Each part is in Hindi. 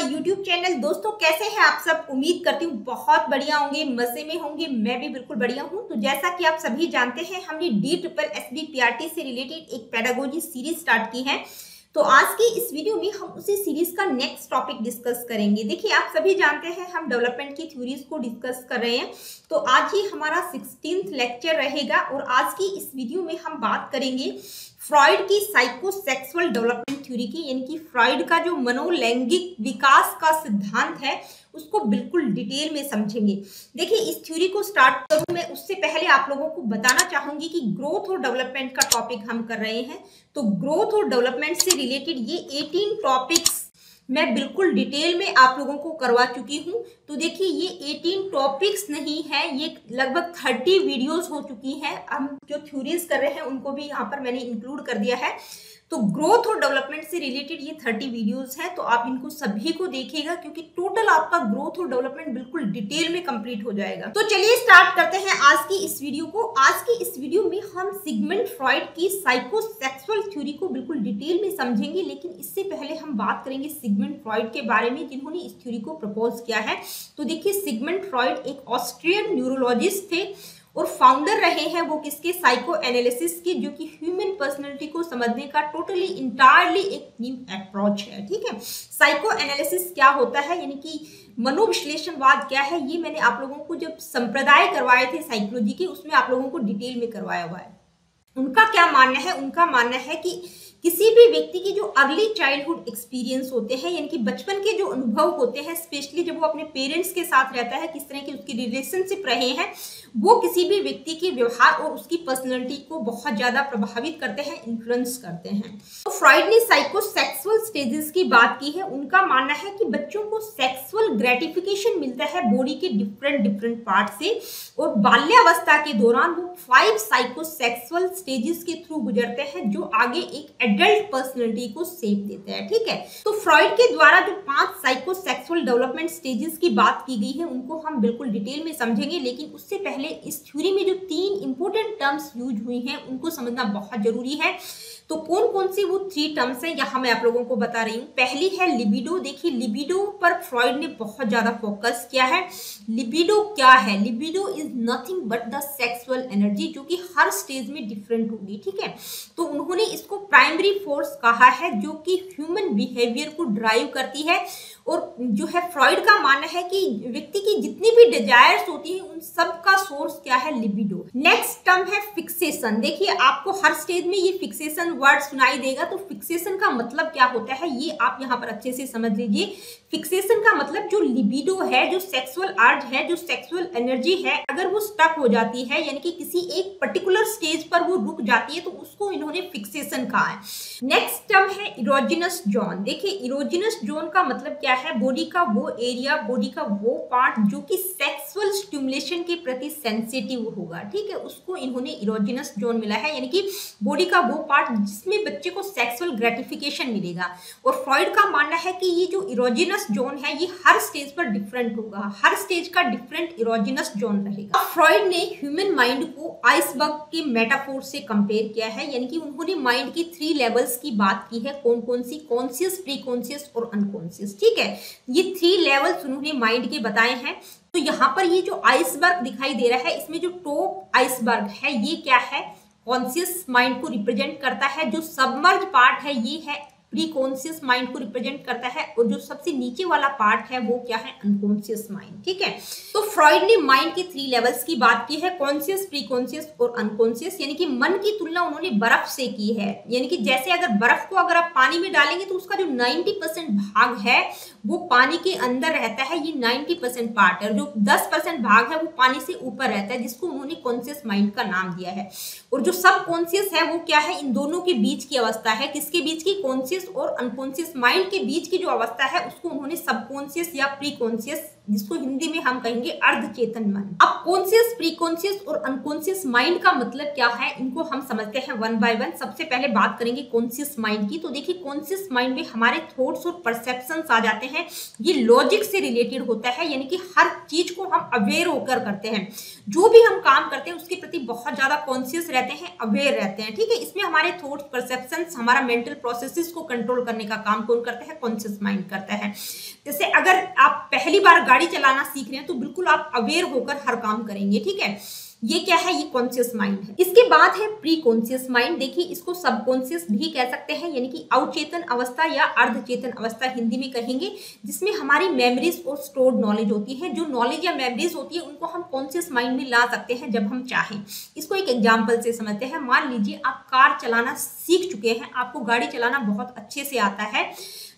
My YouTube channel. दोस्तों कैसे हैं आप सब? उम्मीद करती हूँ बहुत बढ़िया होंगे, मजे में होंगे। मैं भी बिल्कुल बढ़िया हूँ। तो जैसा कि आप सभी जानते हैं, हमने DSSB-PRT से रिलेटेड एक पेडागोजी सीरीज स्टार्ट की है। तो आज की इस वीडियो में हम उसी सीरीज का नेक्स्ट टॉपिक डिस्कस करेंगे। देखिए, आप सभी जानते हैं हम डेवलपमेंट की थ्योरीज को डिस्कस कर रहे हैं। तो आज ही हमारा 16th लेक्चर रहेगा और आज की इस वीडियो में हम बात करेंगे फ्रॉइड की साइकोसेक्सुअल डेवलपमेंट थ्योरी की, यानी कि फ्रॉइड का जो मनोलैंगिक विकास का सिद्धांत है उसको बिल्कुल डिटेल में समझेंगे। देखिए, इस थ्योरी को स्टार्ट करूं मैं उससे पहले आप लोगों को बताना चाहूंगी कि ग्रोथ और डेवलपमेंट का टॉपिक हम कर रहे हैं। तो ग्रोथ और डेवलपमेंट से रिलेटेड ये 18 टॉपिक्स मैं बिल्कुल डिटेल में आप लोगों को करवा चुकी हूं। तो देखिए, ये 18 टॉपिक्स नहीं है, ये लगभग 30 वीडियोस हो चुकी हैं। हम जो थ्योरीज कर रहे हैं उनको भी यहाँ पर मैंने इंक्लूड कर दिया है। तो ग्रोथ और डेवलपमेंट से रिलेटेड ये 30 वीडियोस हैं। तो आप इनको सभी को देखिएगा क्योंकि टोटल आपका ग्रोथ और डेवलपमेंट बिल्कुल डिटेल में कंप्लीट हो जाएगा। तो चलिए स्टार्ट करते हैं आज की इस वीडियो को। आज की इस वीडियो में हम सिगमंड फ्रॉइड की साइकोसेक्सुअल थ्योरी को बिल्कुल डिटेल में समझेंगे, लेकिन इससे पहले हम बात करेंगे सिगमंड फ्रॉइड के बारे में जिन्होंने इस थ्योरी को प्रपोज किया है। तो देखिए, सिगमंड फ्रॉइड एक ऑस्ट्रियन न्यूरोलॉजिस्ट थे और फाउंडर रहे हैं वो किसके? साइको एनालिसिस के, जो कि ह्यूमन पर्सनैलिटी को समझने का टोटली इंटायरली एक न्यू अप्रोच है। ठीक है, साइको एनालिसिस क्या होता है, यानी कि मनोविश्लेषणवाद क्या है, ये मैंने आप लोगों को जब संप्रदाय करवाए थे साइकोलॉजी के, उसमें आप लोगों को डिटेल में करवाया हुआ है। उनका क्या मानना है? उनका मानना है कि किसी भी व्यक्ति की जो अर्ली चाइल्डहुड एक्सपीरियंस होते हैं, यानी कि बचपन के जो अनुभव होते हैं, स्पेशली जब वो अपने पेरेंट्स के साथ रहता है, किस तरह के उसकी रिलेशनशिप रहे हैं, वो किसी भी व्यक्ति के व्यवहार और उसकी पर्सनैलिटी को बहुत ज्यादा प्रभावित करते हैं, इन्फ्लुएंस करते हैं। तो फ्रॉइड ने साइकोसेक्सुअल स्टेजेस की बात की है। उनका मानना है कि बच्चों को सेक्सुअल ग्रेटिफिकेशन मिलता है बॉडी के डिफरेंट पार्ट से, और बाल्यावस्था के दौरान वो 5 साइकोसेक्सुअल स्टेजेस के थ्रू गुजरते हैं जो आगे एक एडल्ट पर्सनैलिटी को शेप देते हैं। ठीक है, तो फ्रॉइड के द्वारा जो 5 साइकोसेक्सुअल डेवलपमेंट स्टेजेस की बात की गई है उनको हम बिल्कुल डिटेल में समझेंगे, लेकिन उससे पहले इस थ्योरी में जो 3 इंपॉर्टेंट टर्म्स यूज हुई हैं उनको समझना बहुत जरूरी है। तो कौन कौन सी वो 3 टर्म्स हैं यहाँ मैं आप लोगों को बता रही हूँ। पहली है लिबिडो। देखिए, लिबिडो पर फ्रॉइड ने बहुत ज्यादा फोकस किया है। लिबिडो क्या है? Libido is nothing but the sexual energy, जो कि हर स्टेज में डिफरेंट होगी। ठीक है, तो उन्होंने इसको प्राइमरी फोर्स कहा है जो कि ह्यूमन बिहेवियर को ड्राइव करती है। और जो है फ्रॉइड का मानना है कि व्यक्ति की जितनी भी डिजायर्स होती हैं उन सब का सोर्स क्या है? लिबिडो। नेक्स्ट टर्म है फिक्सेशन। देखिए, आपको हर स्टेज में ये फिक्सेशन वर्ड सुनाई देगा। तो फिक्सेशन का मतलब क्या होता है ये आप यहाँ पर अच्छे से समझ लीजिए। फिक्सेशन का मतलब जो लिबिडो है, जो सेक्सुअल अर्ज है, जो सेक्सुअल एनर्जी है, अगर वो स्टक हो जाती है, यानी कि किसी एक पर्टिकुलर स्टेज पर वो रुक जाती है, तो उसको इन्होंने फिक्सेशन कहा है। नेक्स्ट टर्म है इरोजिनस जोन। देखिए, इरोजिनस जोन का मतलब क्या है? बॉडी का वो एरिया, बॉडी का वो पार्ट जो कि सेक्सुअल स्टिमुलेशन के प्रति सेंसिटिव होगा। ठीक है, उसको इन्होंने इरोजिनस जोन मिला है, यानी कि बॉडी का वो पार्ट जिसमें बच्चे को सेक्सुअल ग्रेटिफिकेशन मिलेगा। और फ्रॉइड का मानना है कि ये जो इरोजिनस जोन है ये हर स्टेज पर डिफरेंट होगा, हर स्टेज का डिफरेंट इरोजिनस जोन रहेगा। फ्रॉइड ने ह्यूमन माइंड को आइसबर्ग के मेटाफोर से कंपेयर किया है, यानी कि उन्होंने माइंड की 3 लेवल्स की बात की है। कौन कौन सी? कॉन्शियस, प्री कॉन्शियस और अनकॉन्शियस। ठीक है, ये 3 लेवल्स उन्होंने माइंड के बताए हैं। तो यहाँ पर ये जो आइसबर्ग दिखाई दे रहा है, इसमें जो टॉप आइसबर्ग है ये क्या है? कॉन्शियस माइंड को रिप्रेजेंट करता है। जो सबमर्ज पार्ट है ये है प्री कॉन्शियस माइंड को रिप्रेजेंट करता है, और जो सबसे नीचे वाला पार्ट है वो क्या है? Unconscious mind. ठीक है, तो फ्रॉइड ने माइंड के 3 लेवल्स की बात की है, कॉन्शियस, प्री कॉन्शियस और अनकॉन्शियस। यानी कि मन की तुलना उन्होंने बर्फ से की है। यानी कि जैसे अगर बर्फ को अगर आप पानी में डालेंगे तो उसका जो 90% भाग है वो पानी के अंदर रहता है, ये 90% पार्ट है। जो 10% भाग है वो पानी से ऊपर रहता है, जिसको उन्होंने कॉन्शियस माइंड का नाम दिया है। और जो सब कॉन्शियस है वो क्या है? इन दोनों के बीच की अवस्था है। किसके बीच की? कॉन्शियस और अनकॉन्शियस माइंड के बीच की जो अवस्था है उसको उन्होंने सबकॉन्शियस या प्री कॉन्शियस जिसको हिंदी में हम कहेंगे अर्धचेतन मन। अब कॉन्शियस, प्री कॉन्शियस और अनकॉन्शियस माइंड का मतलब क्या है, इनको हम समझते हैं वन बाय वन। सबसे पहले बात करेंगे कॉन्शियस माइंड की। तो देखिए कॉन्शियस माइंड में हमारे थॉट्स और परसेप्शंस आ जाते हैं। ये लॉजिक से रिलेटेड होता है, यानी कि हर चीज को हम अवेयर होकर करते हैं। जो भी हम काम करते हैं उसके प्रति बहुत ज्यादा कॉन्शियस रहते हैं, अवेयर रहते हैं, ठीक है। इसमें हमारे थॉट्स, परसेप्शंस, हमारा मेंटल प्रोसेसेस को कंट्रोल करने का काम कौन करता है, कॉन्शियस माइंड करता है। जैसे अगर आप पहली बार गाड़ी चलाना सीख रहे हैं तो बिल्कुल आप अवेयर होकर हर काम करेंगे, ठीक है। ये क्या है, ये कॉन्शियस माइंड है। इसके बाद है प्री कॉन्शियस माइंड। देखिए इसको सबकॉन्शियस भी कह सकते हैं, यानी कि अवचेतन अवस्था या अर्धचेतन अवस्था हिंदी में कहेंगे, जिसमें हमारी मेमोरीज और स्टोर्ड नॉलेज होती है। जो नॉलेज या मेमोरीज होती है उनको हम कॉन्शियस माइंड में ला सकते हैं जब हम चाहें। इसको एक एग्जाम्पल से समझते हैं। मान लीजिए आप कार चलाना सीख चुके हैं, आपको गाड़ी चलाना बहुत अच्छे से आता है।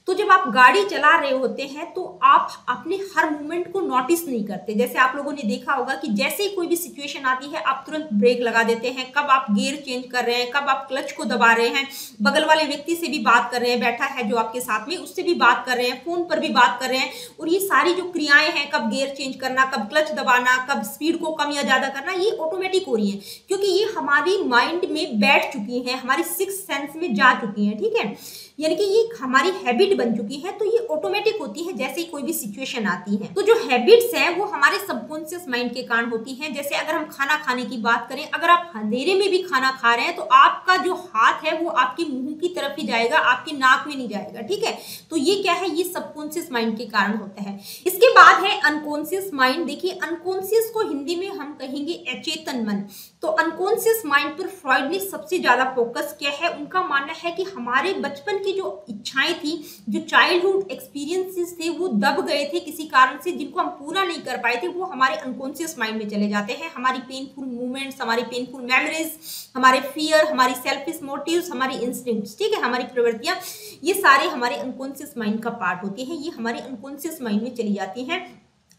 तो जब आप गाड़ी चला रहे होते हैं तो आप अपने हर मूवमेंट को नोटिस नहीं करते। जैसे आप लोगों ने देखा होगा कि जैसे ही कोई भी सिचुएशन आती है आप तुरंत ब्रेक लगा देते हैं। कब आप गियर चेंज कर रहे हैं, कब आप क्लच को दबा रहे हैं, बगल वाले व्यक्ति से भी बात कर रहे हैं, बैठा है जो आपके साथ में, उससे भी बात कर रहे हैं, फोन पर भी बात कर रहे हैं। और ये सारी जो क्रियाएं हैं, कब गियर चेंज करना, कब क्लच दबाना, कब स्पीड को कम या ज्यादा करना, ये ऑटोमेटिक हो रही है, क्योंकि ये हमारी माइंड में बैठ चुकी है, हमारी सिक्स सेंस में जा चुकी है, ठीक है। यानी कि ये हमारी हैबिट बन चुकी है, तो ये ऑटोमेटिक होती है जैसे ही कोई भी सिचुएशन आती है। तो जो हैबिट्स हैं वो हमारे सबकॉन्शियस माइंड के कारण होती हैं। जैसे अगर हम खाना खाने की बात करें, अगर आप अंधेरे में भी खाना खा रहे हैं तो आपका जो हाथ है वो आपके मुंह की तरफ ही जाएगा, आपकी नाक में नहीं जाएगा, ठीक है। तो ये क्या है, ये सबकॉन्शियस माइंड के कारण होता है। इसके बाद है अनकॉन्शियस माइंड। देखिए अनकॉन्शियस को हिंदी में हम कहेंगे अचेतन मन। तो अनकॉन्शियस माइंड पर फ्रॉइड ने सबसे ज्यादा फोकस किया है। उनका मानना है कि हमारे बचपन की जो इच्छाएं थी, जो चाइल्डहुड एक्सपीरियंसेस थे, वो दब गए थे किसी कारण से, जिनको हम पूरा नहीं कर पाए थे, वो हमारे अनकॉन्शियस माइंड में चले जाते हैं। हमारी पेनफुल मूवमेंट्स, हमारी पेनफुल मेमोरीज, हमारे फियर, हमारी सेल्फिश मोटिव्स, हमारी इंस्टिंक्ट्स, ठीक है, हमारी प्रवृत्तियां, ये सारे हमारे अनकॉन्शियस माइंड का पार्ट होती है। ये हमारे अनकॉन्शियस माइंड में चली जाती हैं।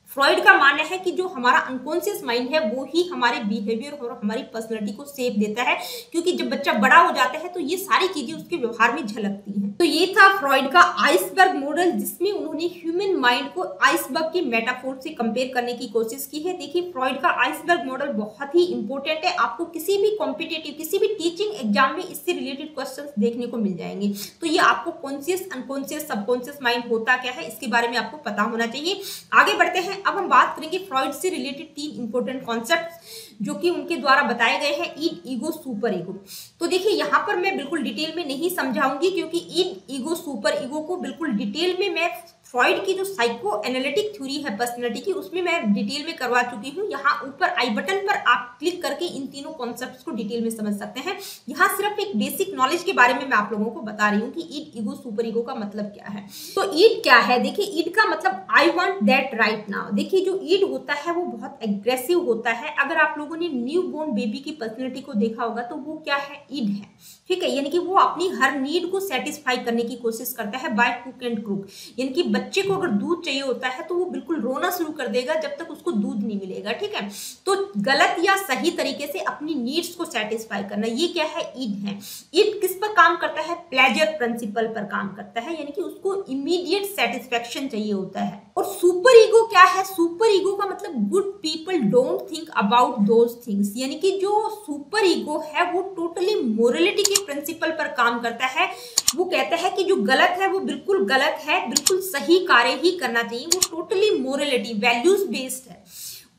फ्रॉइड का मानना है कि जो हमारा अनकॉन्शियस माइंड है वो ही हमारे बिहेवियर और हमारी पर्सनालिटी को शेप देता है, क्योंकि जब बच्चा बड़ा हो जाता है तो ये सारी चीजें उसके व्यवहार में झलकती हैं। तो ये था फ्रॉइड का आइसबर्ग मॉडल, जिसमें उन्होंने ह्यूमन माइंड को आइसबर्ग के मेटाफोर से कंपेयर करने की कोशिश की है। देखिए फ्रॉइड का आइसबर्ग मॉडल बहुत ही इंपॉर्टेंट है। आपको किसी भी कॉम्पिटेटिव, किसी भी टीचिंग एग्जाम में इससे रिलेटेड क्वेश्चन देखने को मिल जाएंगे। तो ये आपको कॉन्शियस, अनकॉन्शियस, सबकॉन्शियस माइंड होता क्या है, इसके बारे में आपको पता होना चाहिए। आगे बढ़ते हैं। अब हम बात करेंगे फ्रॉइड से रिलेटेड 3 इंपॉर्टेंट कॉन्सेप्ट्स जो कि उनके द्वारा बताए गए हैं, ईड, ईगो, सुपर ईगो। तो देखिए यहाँ पर मैं बिल्कुल डिटेल में नहीं समझाऊंगी, क्योंकि ईड, ईगो, सुपर ईगो को बिल्कुल डिटेल में मैं फ्रॉइड की जो साइको एनालिटिक थ्योरी है पर्सनालिटी की, उसमें मैं डिटेल में करवा चुकी हूँ। यहाँ ऊपर आई बटन पर आप क्लिक करके इन तीनों कॉन्सेप्ट्स को डिटेल में समझ सकते हैं। यहाँ सिर्फ एक बेसिक नॉलेज के बारे में मैं आप लोगों को बता रही हूँ कि ईड, ईगो, सुपर ईगो का मतलब क्या है। तो ईड क्या है, देखिए ईड का मतलब I want that right now. देखिए जो ईड होता है वो बहुत एग्रेसिव होता है। अगर आप लोगों ने न्यू बोर्न बेबी की पर्सनैलिटी को देखा होगा तो वो क्या है, ईड है, ठीक है। यानी कि वो अपनी हर नीड को सेटिस्फाई करने की कोशिश करता है बाय हुक एंड क्रूक। यानी कि बच्चे को अगर दूध चाहिए होता है तो वो बिल्कुल रोना शुरू कर देगा जब तक उसको दूध नहीं मिलेगा, ठीक है। तो गलत या सही तरीके से अपनी नीड्स को सेटिस्फाई करना, ये क्या है, ईड है। ईड किस पर काम करता है, प्लेजर प्रिंसिपल पर काम करता है, यानी कि उसको इमीडिएट सेटिस्फेक्शन चाहिए होता है। और सुपर ईगो क्या है, सुपर ईगो का मतलब good people don't think about those things. यानी कि जो सुपर ईगो है वो टोटली मोरलिटी के प्रिंसिपल पर काम करता है। वो कहता है कि जो गलत है वो बिल्कुल गलत है, बिल्कुल सही कार्य ही करना चाहिए। वो टोटली मोरलिटी, वैल्यूज बेस्ड है।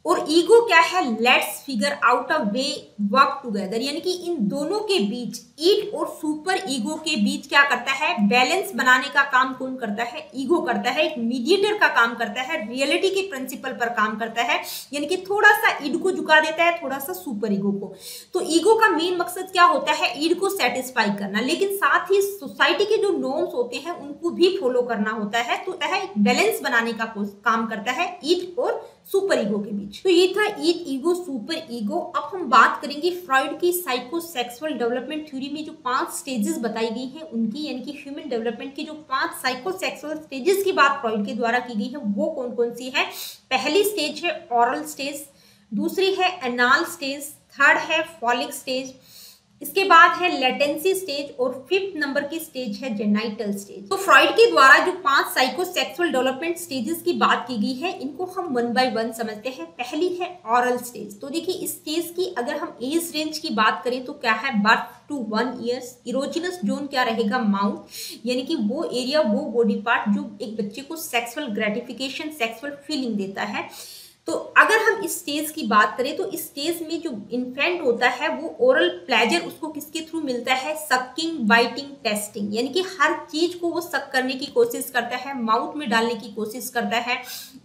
और ईगो क्या है, let's figure out a way work together. यानी कि इन दोनों के बीच, ईड और सुपर ईगो के बीच क्या करता है, बैलेंस बनाने का काम कौन करता है, ईगो करता है। एक मीडिएटर का काम करता है, रियलिटी के प्रिंसिपल पर काम करता है। यानी कि थोड़ा सा ईड को झुका देता है, थोड़ा सा सुपर ईगो को। तो ईगो का मेन मकसद क्या होता है, ईड को सेटिस्फाई करना, लेकिन साथ ही सोसाइटी के जो नॉर्म्स होते हैं उनको भी फॉलो करना होता है। तो एक बैलेंस बनाने का काम करता है ईड और सुपर ईगो के बीच। तो ये था ईड, ईगो, सुपर ईगो। अब हम बात करेंगे फ्रॉइड की साइकोसेक्सुअल डेवलपमेंट थ्योरी में जो 5 स्टेजेस बताई गई हैं उनकी, यानी कि ह्यूमन डेवलपमेंट की जो 5 साइकोसेक्सुअल स्टेजेस की बात फ्रॉइड के द्वारा की गई है वो कौन कौन सी है। पहली स्टेज है ऑरल स्टेज, दूसरी है एनाल स्टेज, थर्ड है फॉलिक स्टेज, इसके बाद है लेटेंसी स्टेज और 5th नंबर की स्टेज है जेनाइटल स्टेज। तो फ्रॉइड के द्वारा जो 5 साइकोसेक्सुअल डेवलपमेंट स्टेजेस की बात की गई है, इनको हम 1 बाय 1 समझते हैं। पहली है ऑरल स्टेज। तो देखिए इस स्टेज की अगर हम एज रेंज की बात करें तो क्या है, birth to 1 years. Erogenous zone क्या रहेगा, माउथ, यानी कि वो एरिया, वो बॉडी पार्ट जो एक बच्चे को सेक्सुअल ग्रेटिफिकेशन, सेक्सुअल फीलिंग देता है। तो अगर हम इस स्टेज की बात करें तो इस स्टेज में जो इन्फेंट होता है वो ओरल प्लेजर उसको किसके थ्रू मिलता है, सकिंग, बाइटिंग, टेस्टिंग, यानी कि हर चीज को वो सक करने की कोशिश करता है, माउथ में डालने की कोशिश करता है।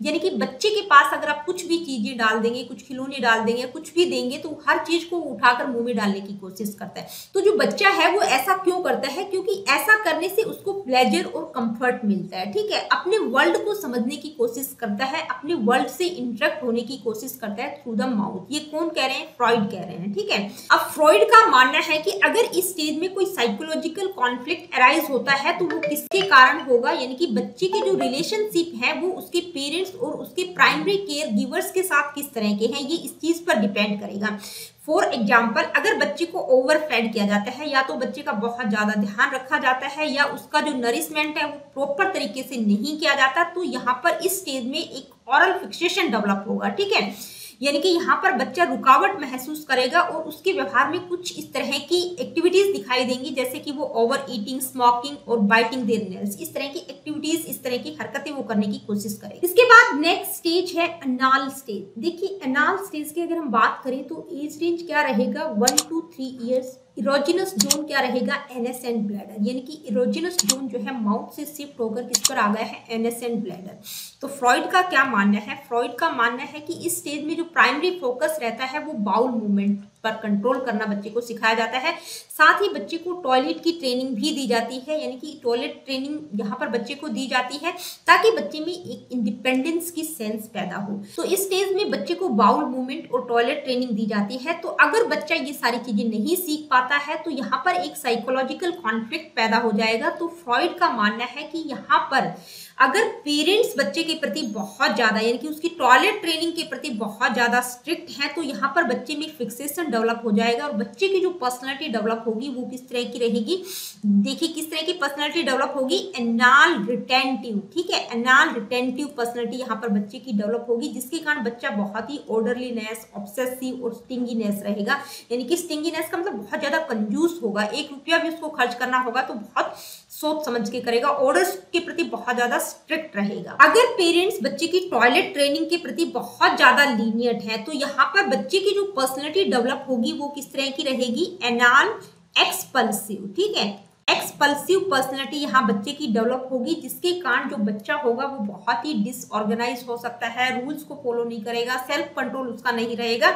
यानी कि बच्चे के पास अगर आप कुछ भी चीजें डाल देंगे, कुछ खिलौने डाल देंगे, कुछ भी देंगे, तो हर चीज को उठाकर मुंह में डालने की कोशिश करता है। तो जो बच्चा है वो ऐसा क्यों करता है, क्योंकि ऐसा करने से उसको प्लेजर और कंफर्ट मिलता है। ठीक है, अपने वर्ल्ड को समझने की कोशिश करता है, अपने वर्ल्ड से इंटरेक्ट होने की कोशिश करता है थ्रू द माउथ। ये कौन कह रहे हैं, फ्रॉइड कह रहे हैं। ठीक है, अब फ्रॉइड का मानना है कि अगर इस स्टेज में कोई साइकोलॉजिकल कॉन्फ्लिक्ट अराइज होता है तो वो किसके कारण होगा, यानी कि बच्चे के जो रिलेशनशिप है वो उसके पेरेंट्स और उसके प्राइमरी केयर गिवर्स के साथ किस तरह के हैं, ये इस चीज पर डिपेंड करेगा। फॉर एग्जाम्पल, अगर बच्चे को ओवर फेड किया जाता है, या तो बच्चे का बहुत ज्यादा ध्यान रखा जाता है, या उसका जो नरिशमेंट है वो प्रॉपर तरीके से नहीं किया जाता, तो यहाँ पर इस स्टेज में एक ऑरल फिक्सेशन डेवलप होगा। ठीक है, यानी कि यहाँ पर बच्चा रुकावट महसूस करेगा और उसके व्यवहार में कुछ इस तरह की एक्टिविटीज दिखाई देंगी, जैसे कि वो ओवर ईटिंग, स्मोकिंग और बाइटिंग देयर नेल्स, इस तरह की एक्टिविटीज, इस तरह की हरकतें वो करने की कोशिश करेगी। इसके बाद नेक्स्ट स्टेज है एनाल स्टेज। देखिए एनाल स्टेज की अगर हम बात करें तो एज रेंज क्या रहेगा, 1 to 3 ईयर्स। इरोजिनस जोन क्या रहेगा, एनस एंड ब्लैडर, यानी कि इरोजिनस जोन जो है माउथ से शिफ्ट होकर किस पर आ गया है, एनस एंड ब्लैडर। तो फ्रॉइड का क्या मानना है, फ्रॉइड का मानना है कि इस स्टेज में जो प्राइमरी फोकस रहता है वो बाउल मूवमेंट पर कंट्रोल करना बच्चे को सिखाया जाता है। साथ ही बच्चे को टॉयलेट की ट्रेनिंग भी दी जाती है, यानी कि टॉयलेट ट्रेनिंग यहाँ पर बच्चे को दी जाती है ताकि बच्चे में एक इंडिपेंडेंस की सेंस पैदा हो। तो इस स्टेज में बच्चे को बाउल मूवमेंट और टॉयलेट ट्रेनिंग दी जाती है। तो अगर बच्चा ये सारी चीजें नहीं सीख पाता है तो यहाँ पर एक साइकोलॉजिकल कॉन्फ्लिक्ट पैदा हो जाएगा। तो फ्रॉइड का मानना है कि यहाँ पर अगर पेरेंट्स बच्चे के प्रति बहुत ज्यादा, यानी कि उसकी टॉयलेट ट्रेनिंग के प्रति बहुत ज्यादा स्ट्रिक्ट है, तो यहाँ पर बच्चे में फिक्सेशन डेवलप हो जाएगा और बच्चे की जो पर्सनालिटी डेवलप होगी वो किस तरह की रहेगी, देखिए किस तरह की पर्सनालिटी डेवलप होगी, एनाल रिटेंटिव। ठीक है, एनाल रिटेंटिव पर्सनालिटी यहाँ पर बच्चे की डेवलप होगी, जिसके कारण बच्चा बहुत ही ऑर्डरलीनेस, ऑब्सेसिव और स्टिंगीनेस रहेगा। यानी कि स्टिंगीनेस का मतलब बहुत ज्यादा कंजूस होगा, 1 रुपया भी उसको खर्च करना होगा तो बहुत सोच समझ के करेगा, ऑर्डर्स के प्रति बहुत ज्यादा स्ट्रिक्ट रहेगा। अगर पेरेंट्स बच्चे की टॉयलेट ट्रेनिंग के प्रति बहुत ज्यादा लीनियंट है तो यहाँ पर बच्चे की जो पर्सनालिटी डेवलप होगी वो किस तरह की रहेगी, एनाल एक्सपल्सिव। ठीक है, एक्सपल्सिव पर्सनालिटी यहाँ बच्चे की डेवलप होगी, जिसके कारण जो बच्चा होगा वो बहुत ही डिसऑर्गेनाइज हो सकता है, रूल्स को फॉलो नहीं करेगा, सेल्फ कंट्रोल उसका नहीं रहेगा,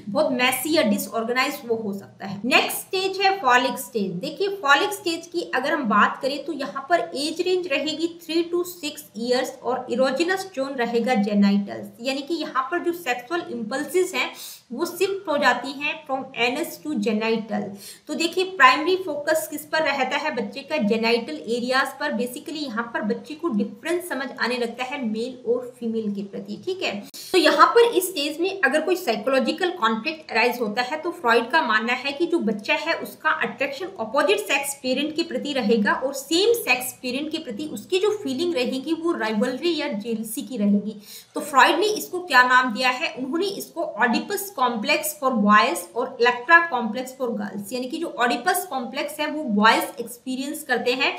बहुत मैसी या डिसऑर्गेनाइज वो हो सकता है। नेक्स्ट स्टेज है फॉलिक स्टेज। देखिए फॉलिक स्टेज की अगर हम बात करें तो यहाँ पर एज रेंज रहेगी 3 to 6 ईयर्स और इरोजिनस जोन रहेगा जेनाइटल्स, यानी कि यहाँ पर जो सेक्सुअल इंपल्सिस हैं वो शिफ्ट हो जाती हैं फ्रॉम एनस टू जेनाइटल। तो देखिए प्राइमरी फोकस किस पर रहता है, बच्चे का जेनाइटल एरियाज पर। बेसिकली यहाँ पर बच्चे को डिफरेंस समझ आने लगता है मेल और फीमेल के प्रति। ठीक है, तो यहाँ पर इस स्टेज में अगर कोई साइकोलॉजिकल कॉन्फ्लिक्ट अराइज होता है तो फ्रॉइड का मानना है कि जो बच्चा है उसका अट्रैक्शन ऑपोजिट सेक्स पेरेंट के प्रति रहेगा और सेम सेक्स पेरेंट के प्रति उसकी जो फीलिंग रहेगी वो राइवलरी या जेलसी की रहेगी। तो फ्रॉइड ने इसको क्या नाम दिया है, उन्होंने इसको ऑडिपस कॉम्प्लेक्स फॉर बॉयज और इलेक्ट्रा कॉम्प्लेक्स फॉर गर्ल्स, यानी कि जो ऑडिपस कॉम्प्लेक्स है वो बॉयज एक्सपीरियंस करते हैं।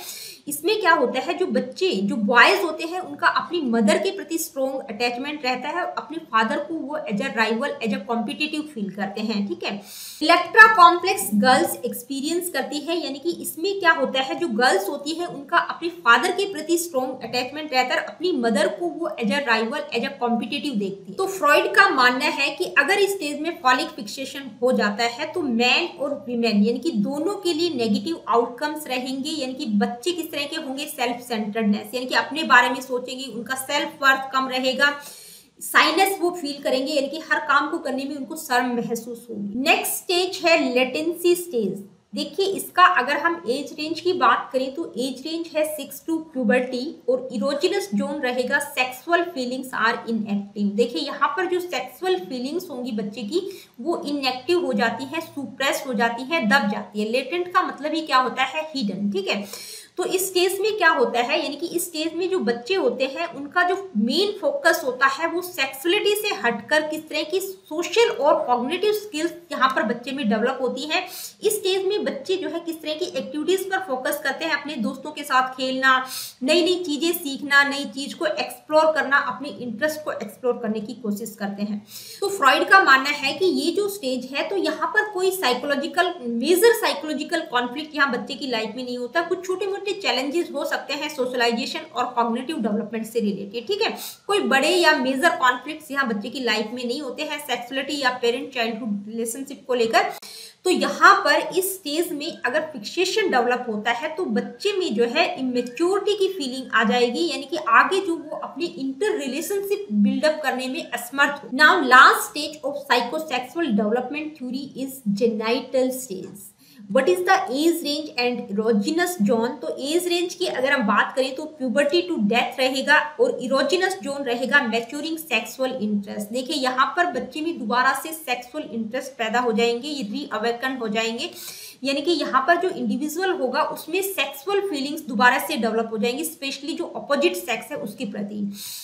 इसमें क्या होता है, जो बच्चे जो बॉयज होते हैं उनका अपनी मदर के प्रति स्ट्रॉन्ग अटैचमेंट रहता है, अपने फादर को वो as a rival, as a competitive feel करते हैं। ठीक है, इलेक्ट्रा कॉम्प्लेक्स गर्ल्स एक्सपीरियंस करती है, यानी कि इसमें क्या होता है, जो गर्ल्स होती है उनका अपने फादर के प्रति स्ट्रॉन्ग अटैचमेंट रहता है, अपनी मदर को वो as a rival, as a competitive देखती है। तो फ्रॉइड का मानना है कि अगर इस स्टेज में फॉलिक फिक्सेशन हो जाता है तो मैन और वीमेन यानी कि दोनों के लिए नेगेटिव आउटकम्स रहेंगे, यानी कि बच्चे किस तरह के होंगे, सेल्फ सेंटर्डनेस, यानी कि अपने बारे में सोचेंगे, उनका सेल्फ वर्थ कम रहेगा, साइनेस वो फील करेंगे, यानी कि हर काम को करने में उनको शर्म महसूस होगी। नेक्स्ट स्टेज है लेटेंसी स्टेज। देखिए इसका अगर हम एज रेंज की बात करें तो एज रेंज है 6 टू प्यूबर्टी और इरोजिनस जोन रहेगा सेक्सुअल फीलिंग्स आर इनएक्टिव। देखिए यहाँ पर जो सेक्सुअल फीलिंग्स होंगी बच्चे की वो इनएक्टिव हो जाती है, सुप्रेस हो जाती है, दब जाती है। लेटेंट का मतलब ही क्या होता है, हिडन। ठीक है, तो इस स्टेज में क्या होता है, यानी कि इस स्टेज में जो बच्चे होते हैं उनका जो मेन फोकस होता है वो सेक्सुअलिटी से हटकर किस तरह की सोशल और कॉग्निटिव स्किल्स यहाँ पर बच्चे में डेवलप होती है। इस स्टेज में बच्चे जो है किस तरह की एक्टिविटीज पर फोकस करते हैं, अपने दोस्तों के साथ खेलना, नई नई चीजें सीखना, नई चीज को एक्सप्लोर करना, अपने इंटरेस्ट को एक्सप्लोर करने की कोशिश करते हैं। तो फ्रॉइड का मानना है कि ये जो स्टेज है तो यहाँ पर कोई मेजर साइकोलॉजिकल कॉन्फ्लिक्ट यहाँ बच्चे की लाइफ में नहीं होता। कुछ छोटे मोटे चैलेंजेस हो सकते हैं सोशलाइजेशन और कॉग्निटिव डेवलपमेंट से रिलेटेड। ठीक है, कोई बड़े या मेजर कॉन्फ्लिक्ट्स यहाँ बच्चे की लाइफ में नहीं होते हैं सेक्सुअलिटी या पेरेंट चाइल्डहुड रिलेशनशिप को लेकर। तो यहाँ पर इस स्टेज में अगर फिक्सेशन डेवलप होता है तो बच्चे में जो है इमेच्योरिटी की फीलिंग आ जाएगी, यानी कि आगे जो वो अपनी इंटर रिलेशनशिप बिल्डअप करने में असमर्थ हो। Now last stage of psychosexual development theory is genital stage. What is the age range and erogenous zone. तो एज रेंज की अगर हम बात करें तो प्यूबर्टी टू डेथ रहेगा और इरोजिनस जोन रहेगा मैच्योरिंग सेक्सुअल इंटरेस्ट। देखिए यहाँ पर बच्चे में दोबारा से सेक्सुअल इंटरेस्ट पैदा हो जाएंगे, ये रीअवेकन हो जाएंगे, यानी कि यहाँ पर जो इंडिविजुअल होगा उसमें सेक्सुअल फीलिंग्स दोबारा से डेवलप हो जाएंगी, स्पेशली जो अपोजिट सेक्स है उसके प्रति।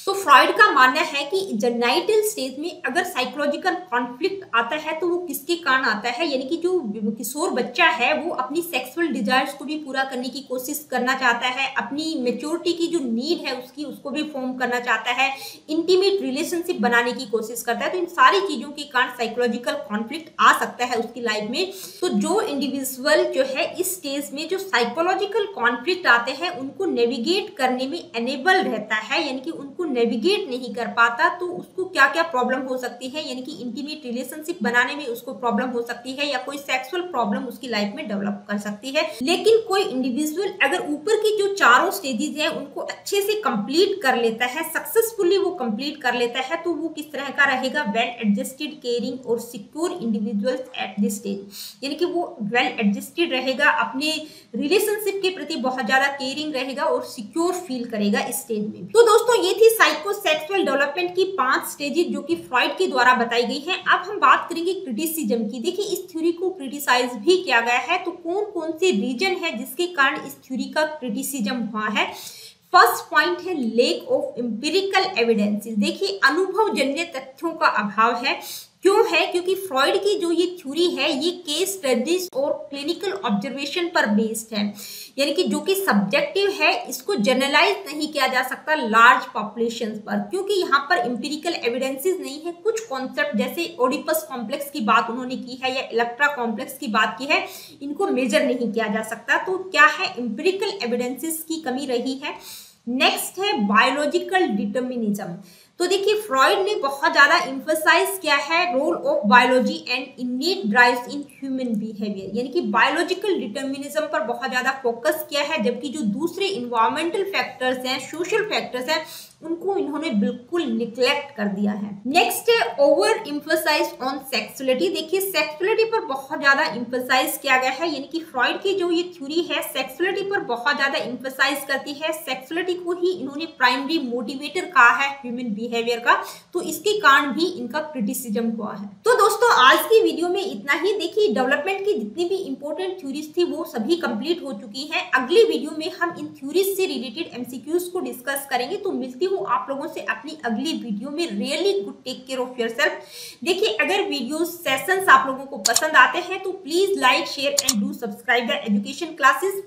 तो फ्रॉइड का मानना है कि जेनाइटल स्टेज में अगर साइकोलॉजिकल कॉन्फ्लिक्ट आता है तो वो किसके कारण आता है, यानी कि जो किशोर बच्चा है वो अपनी सेक्सुअल डिजायर्स को भी पूरा करने की कोशिश करना चाहता है, अपनी मेच्योरिटी की जो नीड है उसको भी फॉर्म करना चाहता है, इंटीमेट रिलेशनशिप बनाने की कोशिश करता है। तो इन सारी चीजों के कारण साइकोलॉजिकल कॉन्फ्लिक्ट आ सकता है उसकी लाइफ में। तो जो इंडिविजुअल जो है इस स्टेज में जो साइकोलॉजिकल कॉन्फ्लिक्ट आते हैं उनको नेविगेट करने में एनेबल रहता है, यानी कि उनको नेविगेट नहीं कर पाता तो उसको क्या क्या प्रॉब्लम हो सकती है, यानी कि इंटीमेट रिलेशनशिप बनाने में उसको प्रॉब्लम हो सकती है या कोई सेक्सुअल प्रॉब्लम उसकी लाइफ में डेवलप कर सकती है। लेकिन कोई इंडिविजुअल अगर ऊपर की जो चारों स्टेजेस हैं उनको अच्छे से कंप्लीट कर लेता है, सक्सेसफुली वो कंप्लीट कर लेता है, तो वो किस तरह का रहेगा, वेल एडजस्टेड, केयरिंग और secure individuals at this stage, यानी कि वो वेल एडजस्टेड रहेगा, अपने रिलेशनशिप के प्रति बहुत ज्यादा केयरिंग रहेगा और सिक्योर फील करेगा इस स्टेज में। तो दोस्तों ये थी साइकोसेक्सुअल डेवलपमेंट की 5 स्टेजेस जो कि फ्रॉइड के द्वारा बताई गई हैं। अब हम बात करेंगे क्रिटिसिज्म की। देखिए इस थ्योरी को क्रिटिसाइज भी किया गया है, तो कौन कौन से रीजन है जिसके कारण इस थ्योरी का क्रिटिसिज्म हुआ है। फर्स्ट पॉइंट है लेक ऑफ एम्पिरिकल एविडेंसेस। देखिए अनुभवजन्य तथ्यों का अभाव है। क्यों है, क्योंकि फ्रॉइड की जो ये थ्योरी है ये केस स्टडीज और क्लिनिकल ऑब्जर्वेशन पर बेस्ड है, यानी कि जो कि सब्जेक्टिव है, इसको जनरलाइज नहीं किया जा सकता लार्ज पॉपुलेशन पर, क्योंकि यहाँ पर एम्पिरिकल एविडेंसेस नहीं है। कुछ कॉन्सेप्ट जैसे ओडिपस कॉम्प्लेक्स की बात उन्होंने की है या इलेक्ट्रा कॉम्प्लेक्स की बात की है, इनको मेजर नहीं किया जा सकता। तो क्या है, एम्पिरिकल एविडेंसेस की कमी रही है। नेक्स्ट है बायोलॉजिकल डिटर्मिनिज्म। तो देखिए फ्रॉइड ने बहुत ज्यादा इम्फसाइज किया है role of biology and innate drives in human behaviour, यानी कि बायोलॉजिकल डिटर्मिनिज्म पर बहुत ज्यादा फोकस किया है, जबकि जो दूसरे इन्वायरमेंटल फैक्टर्स हैं, सोशल फैक्टर्स हैं, उनको इन्होंने बिल्कुल निग्लेक्ट कर दिया है। नेक्स्ट है ओवर इम्फसाइज ऑन सेक्सुअलिटी। देखिए सेक्सुअलिटी पर बहुत ज्यादा इम्फसाइज किया गया है, यानी कि फ्रॉइड की जो ये थ्योरी है सेक्सुअलिटी पर बहुत ज्यादा इम्फसाइज करती है। सेक्सुअलिटी को ही इन्होंने प्राइमरी मोटिवेटर कहा है ह्यूमन बिहेवियर का, तो इसके कारण भी इनका क्रिटिसिज्म हुआ है। तो दोस्तों आज की वीडियो में इतना ही। देखिए डेवलपमेंट की जितनी भी इंपॉर्टेंट थ्योरीज थी वो सभी कंप्लीट हो चुकी हैं। अगली वीडियो में हम इन थ्योरीज से रिलेटेड एमसीक्यूज को डिस्कस करेंगे। तो मिलती हूँ आप लोगों से अपनी अगली वीडियो में। Really good, take care of yourself. देखिए अगर वीडियो सेशंस आप लोगों को पसंद आते हैं तो please like, share and do subscribe the education classes.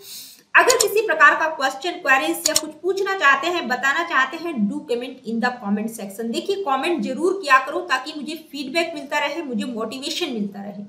अगर किसी प्रकार का क्वेश्चन, क्वेरीज या कुछ पूछना चाहते हैं, बताना चाहते हैं, do comment in the comment section. देखिए कमेंट जरूर किया करो ताकि मुझे फीडबैक मिलता रहे, मुझे मोटिवेशन मिलता रहे।